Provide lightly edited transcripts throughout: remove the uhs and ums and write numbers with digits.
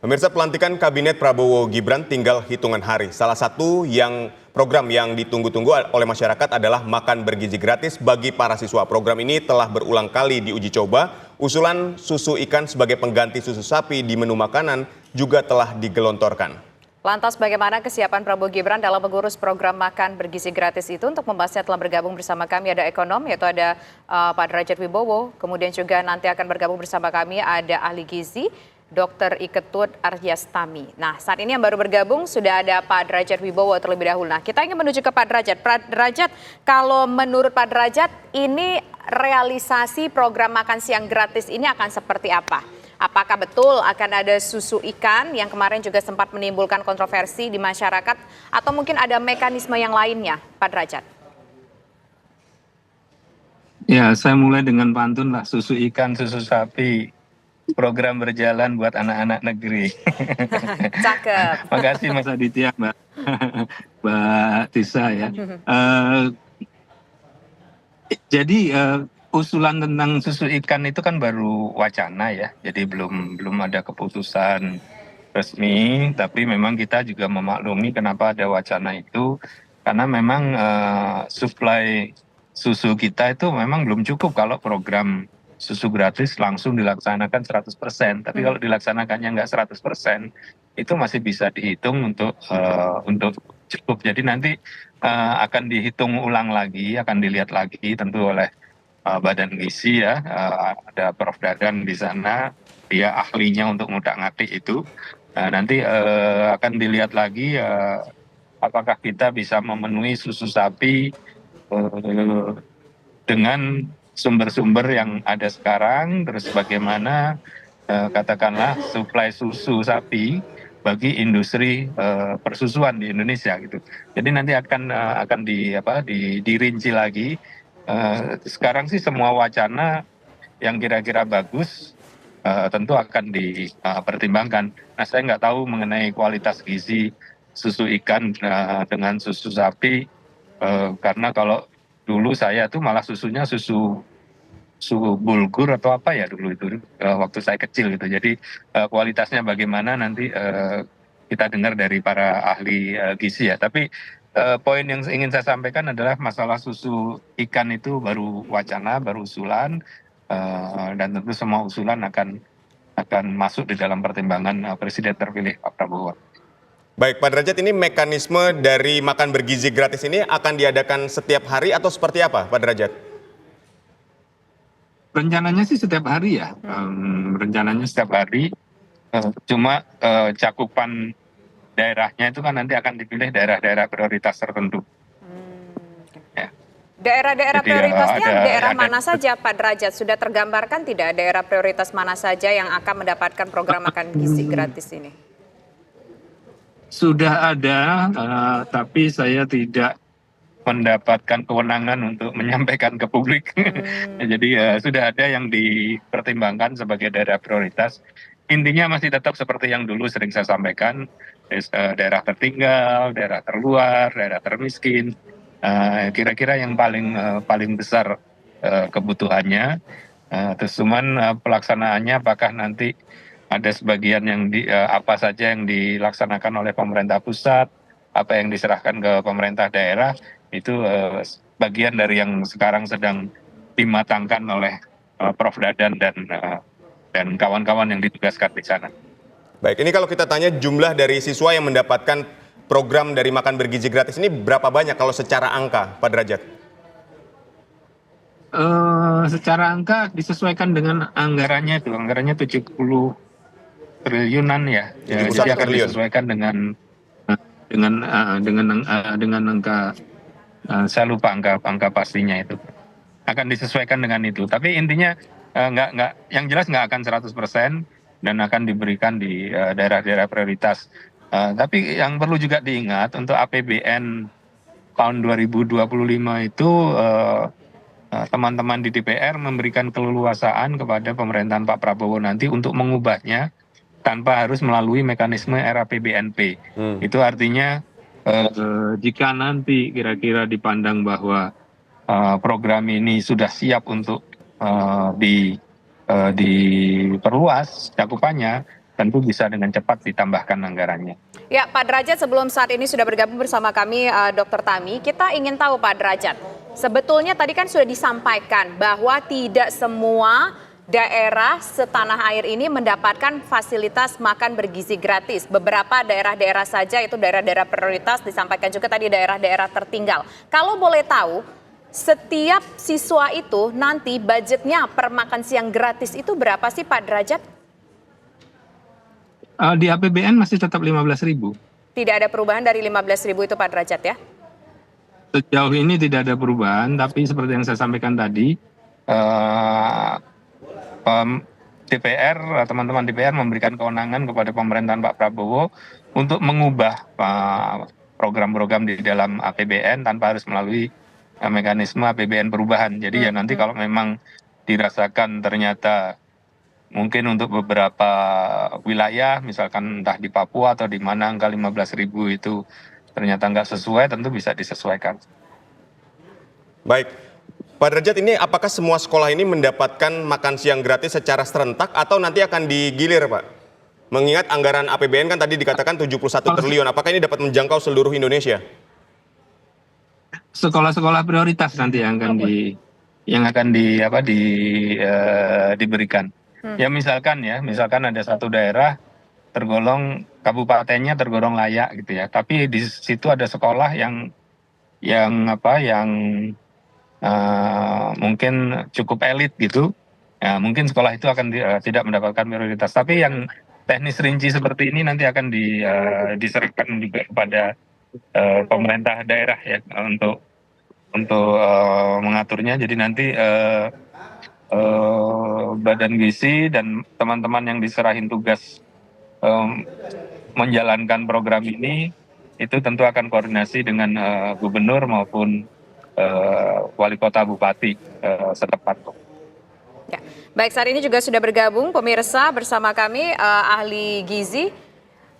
Pemirsa, pelantikan Kabinet Prabowo Gibran tinggal hitungan hari. Salah satu program yang ditunggu-tunggu oleh masyarakat adalah makan bergizi gratis bagi para siswa. Program ini telah berulang kali diuji coba. Usulan susu ikan sebagai pengganti susu sapi di menu makanan juga telah digelontorkan. Lantas bagaimana kesiapan Prabowo Gibran dalam mengurus program makan bergizi gratis itu? Untuk membahasnya telah bergabung bersama kami ada ekonom, yaitu ada Pak Derajat Wibowo. Kemudian juga nanti akan bergabung bersama kami ada ahli gizi, Dr. Iketut Aryastami. Nah, saat ini yang baru bergabung sudah ada Pak Derajat Wibowo terlebih dahulu. Nah, kita ingin menuju ke Pak Derajat. Pak Derajat, kalau menurut Pak Derajat, ini realisasi program makan siang gratis ini akan seperti apa? Apakah betul akan ada susu ikan yang kemarin juga sempat menimbulkan kontroversi di masyarakat, atau mungkin ada mekanisme yang lainnya, Pak Derajat? Ya, saya mulai dengan pantun lah, susu ikan, susu sapi. Program berjalan buat anak-anak negeri. Cakep. Makasih Mas Aditya, Mbak Tisa ya. Jadi usulan tentang susu ikan itu kan baru wacana ya, jadi belum ada keputusan resmi. Tapi memang kita juga memaklumi kenapa ada wacana itu, karena memang suplai susu kita itu memang belum cukup kalau program susu gratis langsung dilaksanakan 100%. Tapi kalau dilaksanakannya nggak 100%, itu masih bisa dihitung untuk cukup. Jadi nanti akan dihitung ulang lagi, akan dilihat lagi tentu oleh Badan Gizi ya. Ada Prof. Dadan di sana, dia ahlinya untuk ngutak-ngatik itu. Nanti akan dilihat lagi apakah kita bisa memenuhi susu sapi dengan sumber-sumber yang ada sekarang, terus bagaimana katakanlah suplai susu sapi bagi industri persusuan di Indonesia gitu. Jadi nanti akan dirinci lagi. Sekarang sih semua wacana yang kira-kira bagus tentu akan dipertimbangkan. Nah, saya nggak tahu mengenai kualitas gizi susu ikan dengan susu sapi, karena kalau dulu saya tuh malah susunya susu bulgur atau apa ya dulu itu waktu saya kecil gitu. Jadi kualitasnya bagaimana nanti kita dengar dari para ahli gizi ya. Tapi poin yang ingin saya sampaikan adalah masalah susu ikan itu baru wacana, baru usulan, dan tentu semua usulan akan masuk di dalam pertimbangan Presiden terpilih Pak Prabowo. Baik, Pak Derajat, ini mekanisme dari makan bergizi gratis ini akan diadakan setiap hari atau seperti apa, Pak Derajat? Rencananya sih setiap hari ya, rencananya setiap hari. Cuma cakupan daerahnya itu kan nanti akan dipilih daerah-daerah prioritas tertentu. Ya. Daerah-daerah prioritasnya daerah mana saja, Pak Derajat? Sudah tergambarkan tidak daerah prioritas mana saja yang akan mendapatkan program makan gizi gratis ini? Sudah ada, tapi saya tidak mendapatkan kewenangan untuk menyampaikan ke publik. Jadi sudah ada yang dipertimbangkan sebagai daerah prioritas. Intinya masih tetap seperti yang dulu sering saya sampaikan, daerah tertinggal, daerah terluar, daerah termiskin. Kira-kira yang paling besar kebutuhannya. Terus cuman pelaksanaannya apakah nanti ada sebagian yang apa saja yang dilaksanakan oleh pemerintah pusat, apa yang diserahkan ke pemerintah daerah, itu bagian dari yang sekarang sedang dimatangkan oleh Prof. Dadan dan kawan-kawan yang ditugaskan di sana. Baik, ini kalau kita tanya jumlah dari siswa yang mendapatkan program dari makan bergizi gratis ini berapa banyak kalau secara angka, Pak Derajat? Secara angka disesuaikan dengan anggarannya 70 triliunan ya. Jadi akan disesuaikan dengan angka, saya lupa angka pastinya itu. Akan disesuaikan dengan itu. Tapi intinya yang jelas nggak akan 100% dan akan diberikan di daerah-daerah prioritas. Tapi yang perlu juga diingat untuk APBN tahun 2025 itu teman-teman di DPR memberikan keleluasaan kepada pemerintahan Pak Prabowo nanti untuk mengubahnya tanpa harus melalui mekanisme RAPBNP. Itu artinya jika nanti kira-kira dipandang bahwa program ini sudah siap untuk diperluas cakupannya, tentu bisa dengan cepat ditambahkan anggarannya. Ya, Pak Derajat, sebelum saat ini sudah bergabung bersama kami Dr. Tami, kita ingin tahu Pak Derajat, sebetulnya tadi kan sudah disampaikan bahwa tidak semua daerah setanah air ini mendapatkan fasilitas makan bergizi gratis. Beberapa daerah-daerah saja, itu daerah-daerah prioritas, disampaikan juga tadi daerah-daerah tertinggal. Kalau boleh tahu, setiap siswa itu nanti budgetnya per makan siang gratis itu berapa sih Pak Derajat? Di APBN masih tetap 15.000. Tidak ada perubahan dari 15.000 itu Pak Derajat ya? Sejauh ini tidak ada perubahan, tapi seperti yang saya sampaikan tadi, DPR, teman-teman DPR memberikan kewenangan kepada pemerintahan Pak Prabowo untuk mengubah program-program di dalam APBN tanpa harus melalui mekanisme APBN perubahan. Jadi ya nanti kalau memang dirasakan ternyata mungkin untuk beberapa wilayah, misalkan entah di Papua atau di mana angka 15.000 itu ternyata nggak sesuai, tentu bisa disesuaikan. Baik, Pak Derajat, ini apakah semua sekolah ini mendapatkan makan siang gratis secara serentak atau nanti akan digilir, Pak? Mengingat anggaran APBN kan tadi dikatakan 71 triliun, apakah ini dapat menjangkau seluruh Indonesia? Sekolah-sekolah prioritas nanti yang akan diberikan. Ya misalkan ada satu daerah tergolong kabupatennya tergolong layak gitu ya, tapi di situ ada sekolah yang mungkin cukup elit gitu, ya mungkin sekolah itu akan tidak mendapatkan prioritas. Tapi yang teknis rinci seperti ini nanti akan diserahkan juga kepada pemerintah daerah ya untuk mengaturnya. Jadi nanti Badan Gizi dan teman-teman yang diserahin tugas menjalankan program ini itu tentu akan koordinasi dengan gubernur maupun wali kota bupati setempat. Ya. Baik, saat ini juga sudah bergabung pemirsa bersama kami ahli gizi,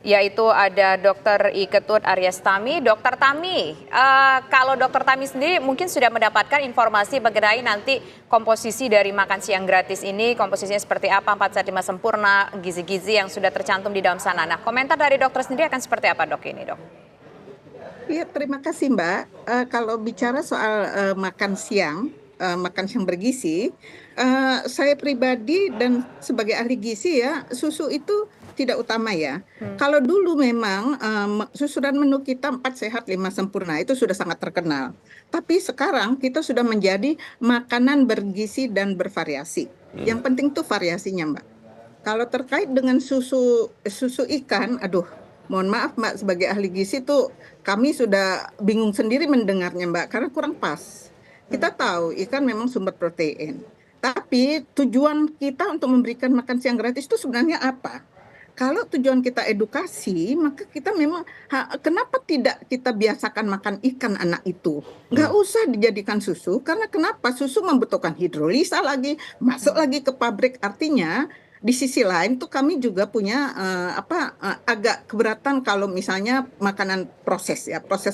yaitu ada Dr. Iketut Aryas Tami. Dr. Tami, kalau Dr. Tami sendiri mungkin sudah mendapatkan informasi mengenai nanti komposisi dari makan siang gratis ini, komposisinya seperti apa, 4 sehat 5 sempurna, gizi-gizi yang sudah tercantum di dalam sana. Nah, komentar dari dokter sendiri akan seperti apa dok ini dok? Iya, terima kasih Mbak. Kalau bicara soal makan siang bergizi, saya pribadi dan sebagai ahli gizi ya, susu itu tidak utama ya. Kalau dulu memang susunan menu kita 4 sehat 5 sempurna itu sudah sangat terkenal. Tapi sekarang kita sudah menjadi makanan bergizi dan bervariasi. Yang penting tuh variasinya Mbak. Kalau terkait dengan susu ikan, aduh, mohon maaf Mbak, sebagai ahli gizi tuh kami sudah bingung sendiri mendengarnya Mbak, karena kurang pas. Kita tahu ikan memang sumber protein. Tapi tujuan kita untuk memberikan makan siang gratis itu sebenarnya apa? Kalau tujuan kita edukasi, maka kita memang kenapa tidak kita biasakan makan ikan anak itu? Nggak usah dijadikan susu, karena kenapa? Susu membutuhkan hidrolisa lagi, masuk lagi ke pabrik. Artinya di sisi lain tuh kami juga punya agak keberatan kalau misalnya makanan proses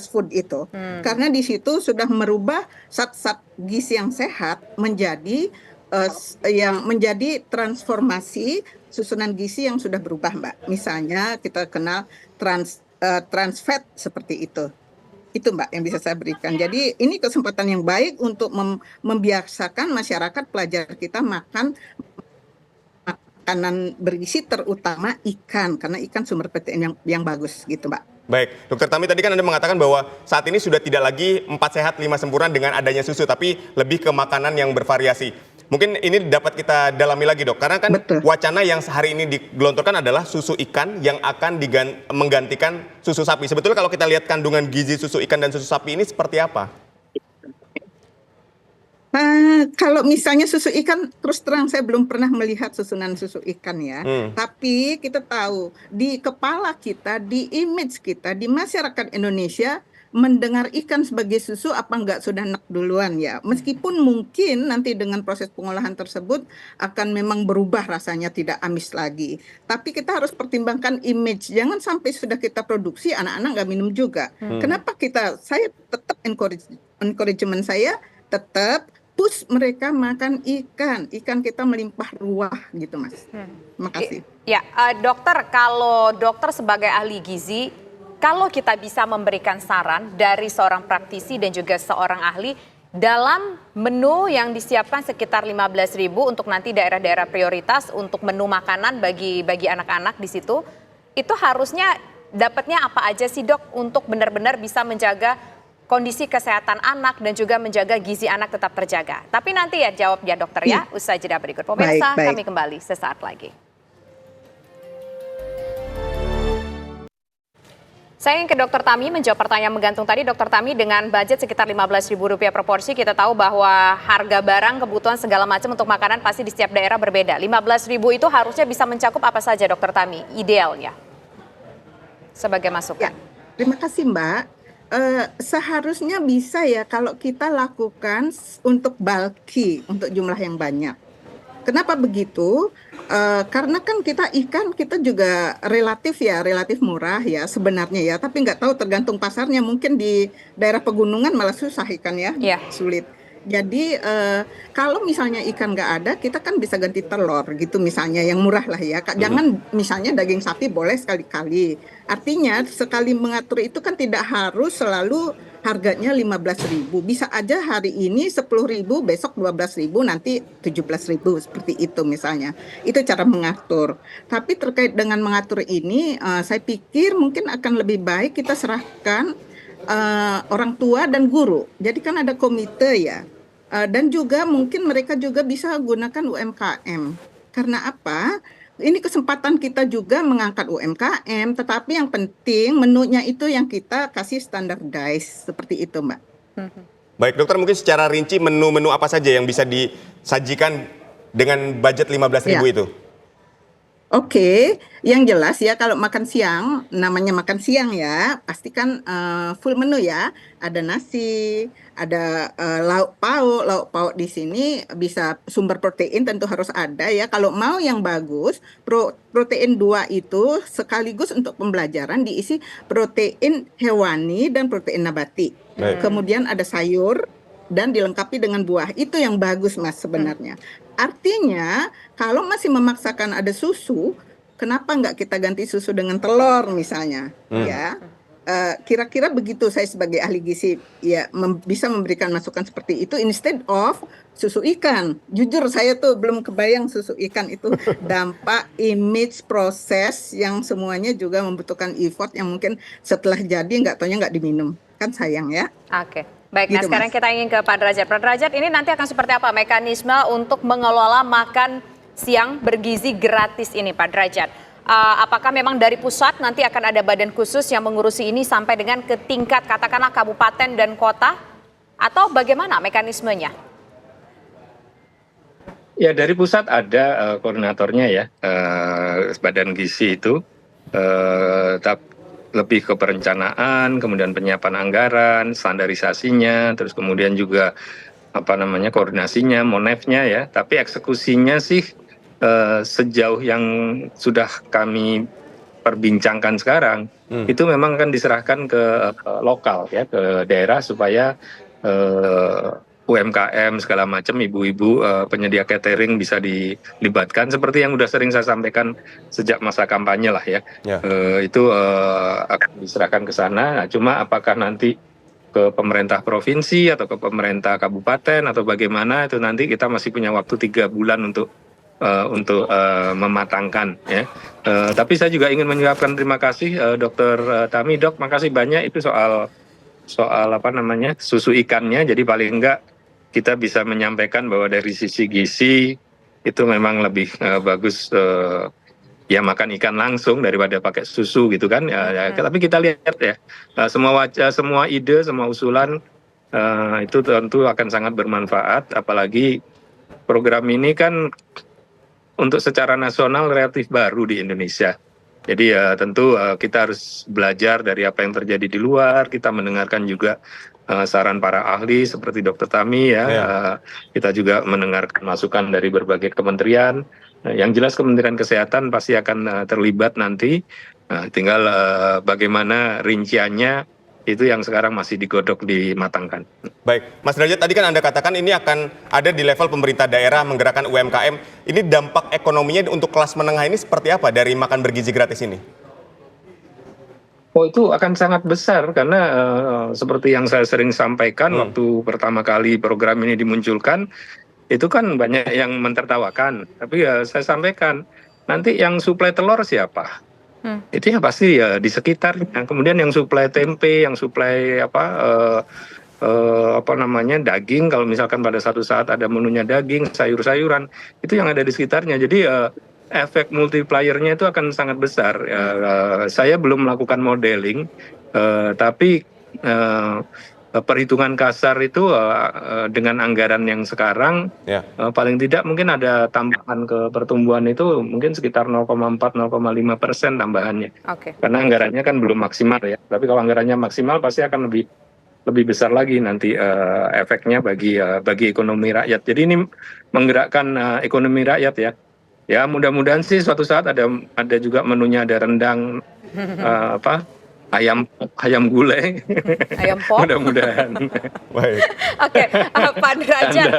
food itu, karena di situ sudah merubah zat-zat gizi yang sehat menjadi transformasi susunan gizi yang sudah berubah Mbak. Misalnya kita kenal trans fat seperti itu. Itu Mbak yang bisa saya berikan. Jadi ini kesempatan yang baik untuk membiasakan masyarakat pelajar kita makan makanan bergizi, terutama ikan, karena ikan sumber protein yang bagus gitu Mbak. Baik, Dokter Tami, tadi kan Anda mengatakan bahwa saat ini sudah tidak lagi 4 sehat 5 sempurna dengan adanya susu, tapi lebih ke makanan yang bervariasi. Mungkin ini dapat kita dalami lagi dok, karena kan Betul. Wacana yang hari ini digelontorkan adalah susu ikan yang akan menggantikan susu sapi. Sebetulnya kalau kita lihat kandungan gizi susu ikan dan susu sapi ini seperti apa? Kalau misalnya susu ikan, terus terang saya belum pernah melihat susunan susu ikan ya. Tapi kita tahu di kepala kita, di image kita, di masyarakat Indonesia, mendengar ikan sebagai susu apa enggak sudah enak duluan ya. Meskipun mungkin nanti dengan proses pengolahan tersebut akan memang berubah rasanya, tidak amis lagi. Tapi kita harus pertimbangkan image. Jangan sampai sudah kita produksi anak-anak nggak minum juga. Kenapa saya tetap encouragement saya tetap push mereka makan ikan. Ikan kita melimpah ruah gitu Mas. Terima kasih. Ya, dokter, kalau dokter sebagai ahli gizi, kalau kita bisa memberikan saran dari seorang praktisi dan juga seorang ahli dalam menu yang disiapkan sekitar 15.000 untuk nanti daerah-daerah prioritas untuk menu makanan bagi anak-anak di situ, itu harusnya dapatnya apa aja sih dok untuk benar-benar bisa menjaga kondisi kesehatan anak dan juga menjaga gizi anak tetap terjaga. Tapi nanti ya jawab ya dokter ya, usai jeda berikut. Pemirsa, Baik. kami kembali sesaat lagi. Saya ingin ke Dr. Tami menjawab pertanyaan menggantung tadi. Dr. Tami, dengan budget sekitar Rp15.000 per porsi, kita tahu bahwa harga barang, kebutuhan segala macam untuk makanan pasti di setiap daerah berbeda. 15.000 itu harusnya bisa mencakup apa saja Dr. Tami, idealnya? Sebagai masukan. Ya, terima kasih Mbak. Seharusnya bisa ya kalau kita lakukan untuk bulky, untuk jumlah yang banyak. Kenapa begitu? Karena kan ikan kita juga relatif murah ya sebenarnya ya, tapi nggak tahu tergantung pasarnya, mungkin di daerah pegunungan malah susah ikan ya, Iya. sulit. Jadi kalau misalnya ikan nggak ada, kita kan bisa ganti telur gitu misalnya yang murah lah ya. Jangan misalnya daging sapi boleh sekali-kali. Artinya sekali mengatur itu kan tidak harus selalu harganya 15.000. Bisa aja hari ini 10.000, besok 12.000, nanti 17.000 seperti itu misalnya. Itu cara mengatur. Tapi terkait dengan mengatur ini, saya pikir mungkin akan lebih baik kita serahkan orang tua dan guru. Jadi kan ada komite ya. Dan juga mungkin mereka juga bisa gunakan UMKM. Karena apa? Ini kesempatan kita juga mengangkat UMKM, tetapi yang penting menunya itu yang kita kasih standardized seperti itu, Mbak. Baik dokter, mungkin secara rinci menu-menu apa saja yang bisa disajikan dengan budget 15.000 Ya. itu? Oke, yang jelas ya kalau makan siang, namanya makan siang ya, pastikan full menu ya. Ada nasi, ada lauk pauk di sini bisa sumber protein tentu harus ada ya. Kalau mau yang bagus, protein 2 itu sekaligus untuk pembelajaran diisi protein hewani dan protein nabati. Baik. Kemudian ada sayur dan dilengkapi dengan buah. Itu yang bagus Mas sebenarnya. Artinya kalau masih memaksakan ada susu, kenapa nggak kita ganti susu dengan telur misalnya, ya? Kira-kira begitu saya sebagai ahli gizi ya bisa memberikan masukan seperti itu instead of susu ikan. Jujur saya tuh belum kebayang susu ikan itu dampak image proses yang semuanya juga membutuhkan effort yang mungkin setelah jadi nggak taunya nggak diminum. Kan sayang ya. Oke, baik. Nah Gitu, sekarang Mas. kita ingin ke Pak Derajat. Pak Derajat, ini nanti akan seperti apa mekanisme untuk mengelola makan siang bergizi gratis ini Pak Derajat? Apakah memang dari pusat nanti akan ada badan khusus yang mengurusi ini sampai dengan ke tingkat katakanlah kabupaten dan kota? Atau bagaimana mekanismenya? Ya dari pusat ada koordinatornya ya, badan gizi itu, lebih ke perencanaan, kemudian penyiapan anggaran, standarisasinya, terus kemudian juga koordinasinya, monefnya ya. Tapi eksekusinya sih sejauh yang sudah kami perbincangkan sekarang, itu memang akan diserahkan ke lokal ya, ke daerah supaya UMKM segala macam, ibu-ibu penyedia catering bisa dilibatkan seperti yang udah sering saya sampaikan sejak masa kampanye lah ya. Itu akan diserahkan ke sana. Nah, cuma apakah nanti ke pemerintah provinsi atau ke pemerintah kabupaten atau bagaimana, itu nanti kita masih punya waktu 3 bulan untuk mematangkan ya. Tapi saya juga ingin mengucapkan terima kasih Dr. Tami, Dok, makasih banyak itu soal susu ikannya. Jadi paling enggak kita bisa menyampaikan bahwa dari sisi gizi itu memang lebih bagus ya makan ikan langsung daripada pakai susu gitu kan. Tapi kita lihat ya semua ide, semua usulan itu tentu akan sangat bermanfaat, apalagi program ini kan untuk secara nasional relatif baru di Indonesia. Jadi tentu kita harus belajar dari apa yang terjadi di luar. Kita mendengarkan juga saran para ahli seperti Dr. Tami ya. Kita juga mendengarkan masukan dari berbagai kementerian. Yang jelas Kementerian Kesehatan pasti akan terlibat nanti. Tinggal bagaimana rinciannya Itu yang sekarang masih digodok, dimatangkan. Baik, Mas Derajat, tadi kan Anda katakan ini akan ada di level pemerintah daerah menggerakkan UMKM. Ini dampak ekonominya untuk kelas menengah ini seperti apa dari makan bergizi gratis ini? Oh, itu akan sangat besar karena seperti yang saya sering sampaikan waktu pertama kali program ini dimunculkan, itu kan banyak yang mentertawakan. Tapi ya saya sampaikan, nanti yang suplai telur siapa? Itu ya pasti ya di sekitarnya. Kemudian yang suplai tempe, yang suplai daging, kalau misalkan pada satu saat ada menunya daging, sayur-sayuran, itu yang ada di sekitarnya. Jadi efek multipliernya itu akan sangat besar. Saya belum melakukan modeling, tapi perhitungan kasar itu dengan anggaran yang sekarang paling tidak mungkin ada tambahan ke pertumbuhan itu mungkin sekitar 0,4-0,5% tambahannya. Karena anggarannya kan belum maksimal ya. Tapi kalau anggarannya maksimal pasti akan lebih besar lagi nanti efeknya bagi ekonomi rakyat. Jadi ini menggerakkan ekonomi rakyat ya. Ya mudah-mudahan sih suatu saat ada juga menunya, ada rendang, ayam gulai. Ayam pop. Mudah-mudahan. Baik. Oke, Pak Derajat.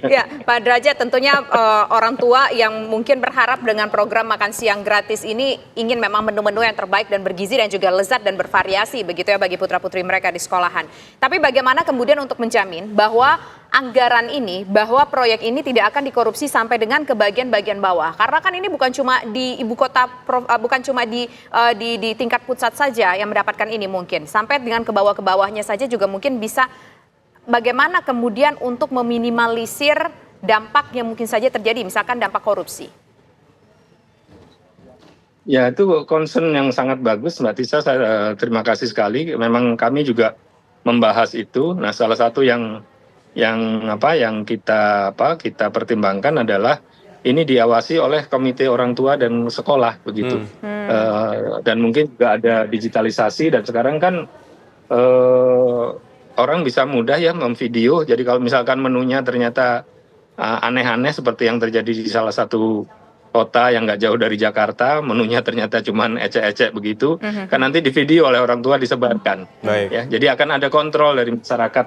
Ya, Pak Derajat, tentunya orang tua yang mungkin berharap dengan program makan siang gratis ini ingin memang menu-menu yang terbaik dan bergizi dan juga lezat dan bervariasi begitu ya bagi putra-putri mereka di sekolahan. Tapi bagaimana kemudian untuk menjamin bahwa anggaran ini, bahwa proyek ini tidak akan dikorupsi sampai dengan ke bagian-bagian bawah? Karena kan ini bukan cuma di ibu kota, bukan cuma di tingkat pusat saja yang mendapatkan ini mungkin. Sampai dengan ke bawah-ke bawahnya saja juga mungkin bisa. Bagaimana kemudian untuk meminimalisir dampak yang mungkin saja terjadi, misalkan dampak korupsi? Ya, itu concern yang sangat bagus, Mbak Tisa. Saya terima kasih sekali. Memang kami juga membahas itu. Nah, salah satu yang kita pertimbangkan adalah ini diawasi oleh komite orang tua dan sekolah begitu. Dan mungkin juga ada digitalisasi, dan sekarang kan orang bisa mudah ya memvideo. Jadi kalau misalkan menunya ternyata aneh-aneh seperti yang terjadi di salah satu kota yang nggak jauh dari Jakarta, menunya ternyata cuman ecek-ecek begitu, kan nanti di video oleh orang tua disebarkan. Ya, jadi akan ada kontrol dari masyarakat.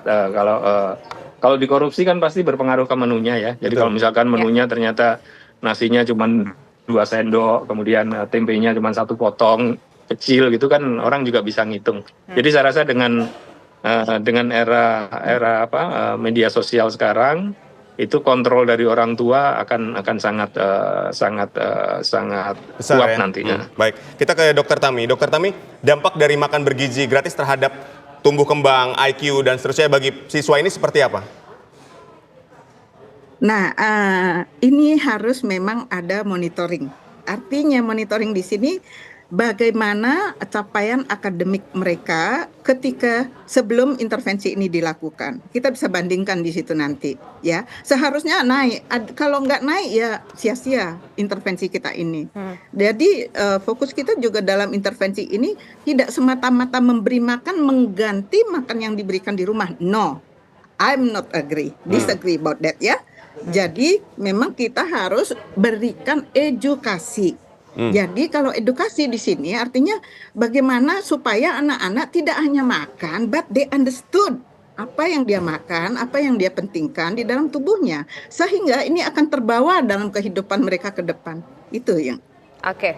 Kalau dikorupsi kan pasti berpengaruh ke menunya ya. Jadi kalau misalkan menunya ternyata nasinya cuma 2 sendok, kemudian tempenya cuma 1 potong kecil gitu kan, orang juga bisa ngitung. Jadi saya rasa dengan era media sosial sekarang, itu kontrol dari orang tua akan sangat besar kuat ya? nantinya. Baik, kita ke Dokter Tami. Dokter Tami, dampak dari makan bergizi gratis terhadap tumbuh kembang, IQ, dan seterusnya bagi siswa ini seperti apa? Nah, ini harus memang ada monitoring. Artinya monitoring di sini bagaimana capaian akademik mereka ketika sebelum intervensi ini dilakukan. Kita bisa bandingkan di situ nanti, ya. Seharusnya naik. Kalau nggak naik ya sia-sia intervensi kita ini. Jadi fokus kita juga dalam intervensi ini tidak semata-mata memberi makan mengganti makan yang diberikan di rumah. No, I'm not disagree about that ya. Jadi memang kita harus berikan edukasi. Jadi kalau edukasi di sini artinya bagaimana supaya anak-anak tidak hanya makan, but they understood apa yang dia makan, apa yang dia pentingkan di dalam tubuhnya, sehingga ini akan terbawa dalam kehidupan mereka ke depan. Itu yang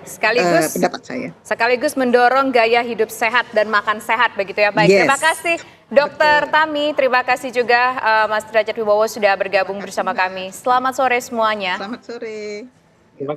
sekaligus pendapat saya. Sekaligus mendorong gaya hidup sehat dan makan sehat begitu ya. Baik, terima kasih Dokter Tami, terima kasih juga Mas Derajat Wibowo sudah bergabung bersama kami. Selamat sore semuanya. Selamat sore.